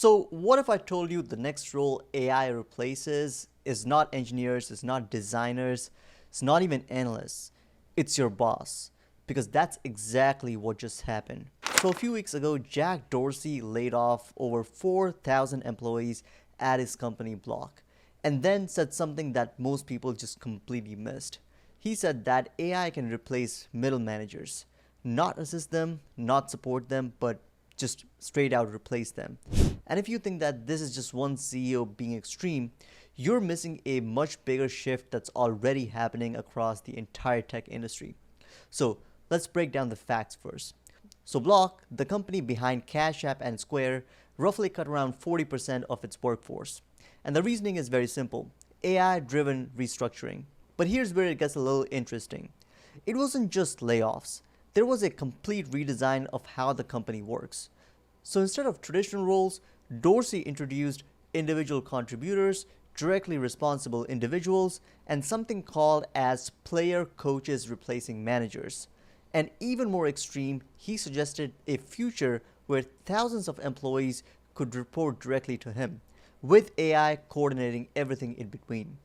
So what if I told you the next role AI replaces is not engineers, it's not designers, it's not even analysts, it's your boss. Because that's exactly what just happened. So a few weeks ago, Jack Dorsey laid off over 4,000 employees at his company Block, and then said something that most people just completely missed. He said that AI can replace middle managers, not assist them, not support them, but just straight out replace them. And if you think that this is just one CEO being extreme, you're missing a much bigger shift that's already happening across the entire tech industry. So let's break down the facts first. So Block, the company behind Cash App and Square, roughly cut around 40% of its workforce. And the reasoning is very simple: AI-driven restructuring. But here's where it gets a little interesting. It wasn't just layoffs. There was a complete redesign of how the company works. So instead of traditional roles, Dorsey introduced individual contributors, directly responsible individuals, and something called as player coaches replacing managers. And even more extreme, he suggested a future where thousands of employees could report directly to him, with AI coordinating everything in between.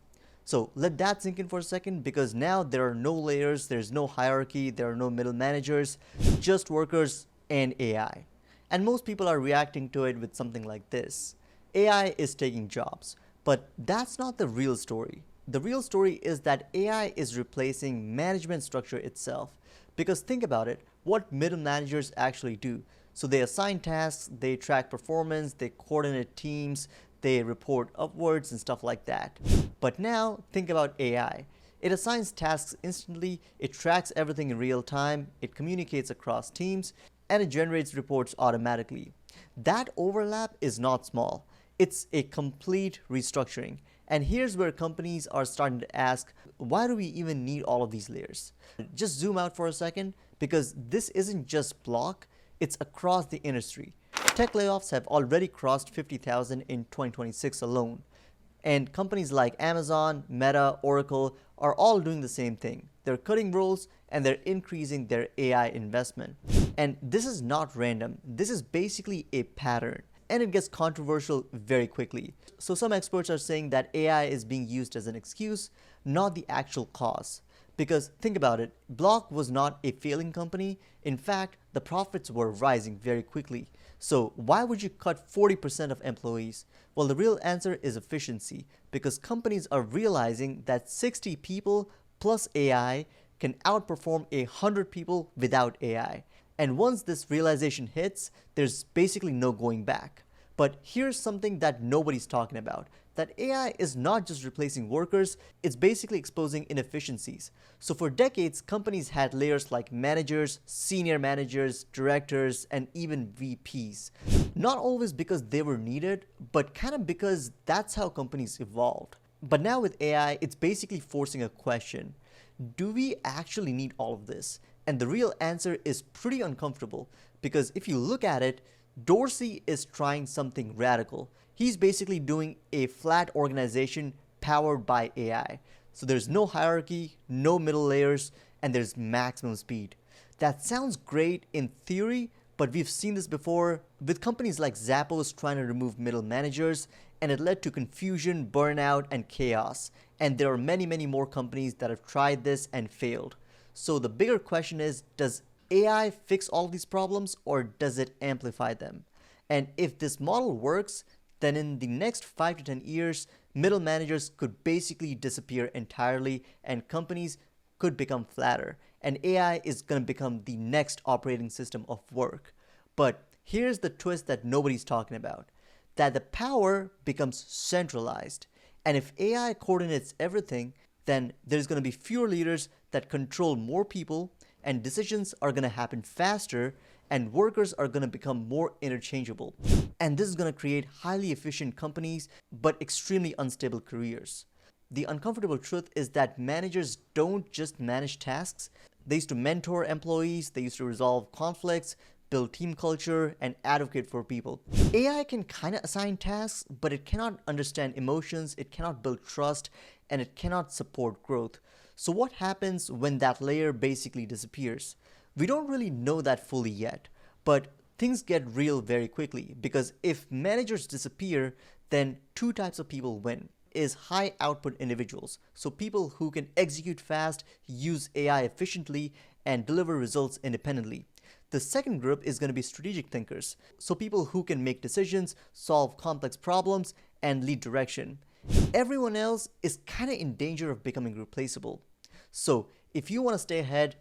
So let that sink in for a second, because now there are no layers, there's no hierarchy, there are no middle managers, just workers and AI. And most people are reacting to it with something like this: AI is taking jobs. But that's not the real story. The real story is that AI is replacing management structure itself. Because think about it, what middle managers actually do. So they assign tasks, they track performance, they coordinate teams, they report upwards and stuff like that. But now think about AI. It assigns tasks instantly, it tracks everything in real time, it communicates across teams, and it generates reports automatically. That overlap is not small. It's a complete restructuring. And here's where companies are starting to ask, why do we even need all of these layers? Just zoom out for a second, because this isn't just Block, it's across the industry. Tech layoffs have already crossed 50,000 in 2026 alone. And companies like Amazon, Meta, Oracle are all doing the same thing. They're cutting roles and they're increasing their AI investment. And this is not random. This is basically a pattern. And it gets controversial very quickly. So some experts are saying that AI is being used as an excuse, not the actual cause. Because think about it, Block was not a failing company. In fact, the profits were rising very quickly. So why would you cut 40% of employees? Well, the real answer is efficiency, because companies are realizing that 60 people plus AI can outperform 100 people without AI. And once this realization hits, there's basically no going back. But here's something that nobody's talking about: that AI is not just replacing workers, it's basically exposing inefficiencies. So for decades, companies had layers like managers, senior managers, directors, and even VPs. Not always because they were needed, but kind of because that's how companies evolved. But now with AI, it's basically forcing a question: do we actually need all of this? And the real answer is pretty uncomfortable, because if you look at it, Dorsey is trying something radical. He's basically doing a flat organization powered by AI. So there's no hierarchy, no middle layers, and there's maximum speed. That sounds great in theory, but we've seen this before with companies like Zappos trying to remove middle managers, and it led to confusion, burnout, and chaos. And there are many, many more companies that have tried this and failed. So the bigger question is, does AI fix all of these problems, or does it amplify them? And if this model works, then in the next 5 to 10 years, middle managers could basically disappear entirely and companies could become flatter. And AI is going to become the next operating system of work. But here's the twist that nobody's talking about: that the power becomes centralized. And if AI coordinates everything, then there's going to be fewer leaders that control more people, and decisions are going to happen faster, and workers are going to become more interchangeable. And this is going to create highly efficient companies, but extremely unstable careers. The uncomfortable truth is that managers don't just manage tasks. They used to mentor employees, they used to resolve conflicts, build team culture, and advocate for people. AI can kind of assign tasks, but it cannot understand emotions, it cannot build trust, and it cannot support growth. So what happens when that layer basically disappears? We don't really know that fully yet, but things get real very quickly, because if managers disappear, then two types of people win. Is high output individuals, so people who can execute fast, use AI efficiently, and deliver results independently. The second group is going to be strategic thinkers, so people who can make decisions, solve complex problems, and lead direction. Everyone else is kind of in danger of becoming replaceable. So, if you want to stay ahead,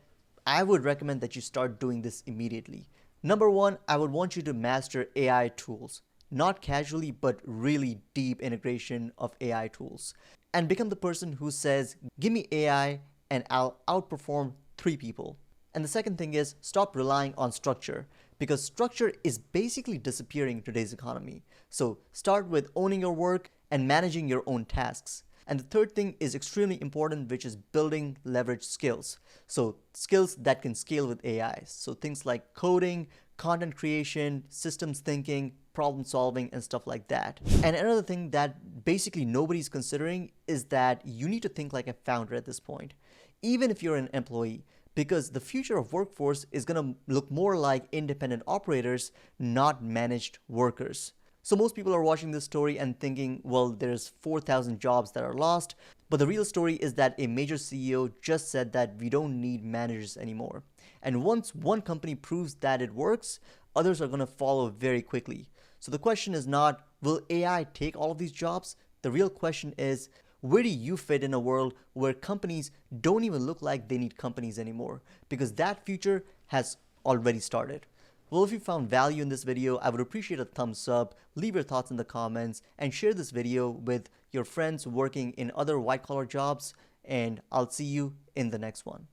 I would recommend that you start doing this immediately. Number one, I would want you to master AI tools. Not casually, but really deep integration of AI tools. And become the person who says, give me AI and I'll outperform three people. And the second thing is, stop relying on structure, because structure is basically disappearing in today's economy. So start with owning your work and managing your own tasks. And the third thing is extremely important, which is building leverage skills. So skills that can scale with AI. So things like coding, content creation, systems thinking, problem solving, and stuff like that. And another thing that basically nobody's considering is that you need to think like a founder at this point, even if you're an employee, because the future of workforce is going to look more like independent operators, not managed workers. So most people are watching this story and thinking, well, there's 4,000 jobs that are lost. But the real story is that a major CEO just said that we don't need managers anymore. And once one company proves that it works, others are going to follow very quickly. So the question is not, will AI take all of these jobs? The real question is, where do you fit in a world where companies don't even look like they need companies anymore? Because that future has already started. Well, if you found value in this video, I would appreciate a thumbs up, leave your thoughts in the comments, and share this video with your friends working in other white-collar jobs, and I'll see you in the next one.